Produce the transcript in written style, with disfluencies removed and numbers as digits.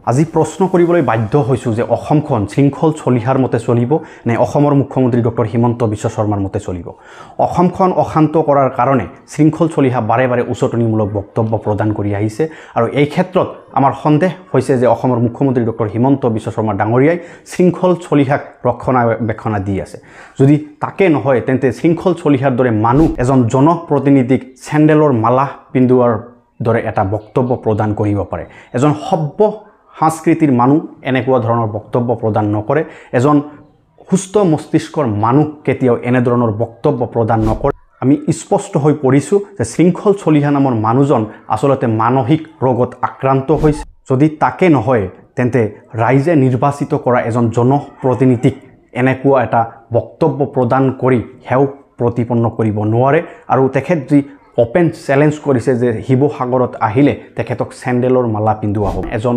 আজি প্ৰশ্ন কৰিবলৈ বাধ্য হৈছোঁ যে অসমখন শৃংখল চলিহাৰ মতে চলিব নে অসমৰ মুখ্যমন্ত্ৰী ডক্টৰ হিমন্ত বিশ্ব শৰ্মাৰ মতে চলিব। অসমখন অশান্ত কৰাৰ কাৰণে শৃংখল চলিহা বাৰে বাৰে উচতনিমূলক বক্তব্য প্ৰদান কৰি আহিছে আৰু এই ক্ষেত্ৰত আমাৰ সন্দেহ হৈছে যে অসমৰ মুখ্যমন্ত্ৰী ডক্টৰ হিমন্ত বিশ্ব শৰ্মা ডাঙৰীয়াই শৃংখল চলিহাক ৰক্ষণাবেক্ষণা দি আছে। যদি তাকে নহয় তেন্তে শৃংখল চলিহাৰ দৰে মানুহ এজন জনপ্ৰতিনিধিক চেণ্ডেলৰ মালা পিন্ধোৱাৰ দৰে এটা বক্তব্য প্ৰদান কৰিব পাৰে। এজন সভ্য সংস্কৃতিৰ মানুহ এনেকুৱা ধৰণৰ বক্তব্য প্ৰদান নকৰে। এজন সুস্থ মস্তিষ্কৰ মানুহ কেতিয়াও এনে ধৰণৰ বক্তব্য প্ৰদান নকৰে। আমি স্পষ্ট হৈ পৰিছোঁ যে শৃংখল চলিহা নামৰ মানুহজন আচলতে মানসিক ৰোগত আক্ৰান্ত হৈছে। যদি তাকে নহয় তেন্তে ৰাইজে নিৰ্বাচিত কৰা এজন জনপ্ৰতিনিধিক এনেকুৱা এটা বক্তব্য প্ৰদান কৰি সেও প্ৰতিপন্ন কৰিব নোৱাৰে। আৰু তেখেত যি অপেন চেলেঞ্জ কৰিছে যে শিৱসাগৰত আহিলে তেখেতক চেণ্ডেলৰ মালা পিন্ধোৱা হ'ব। এজন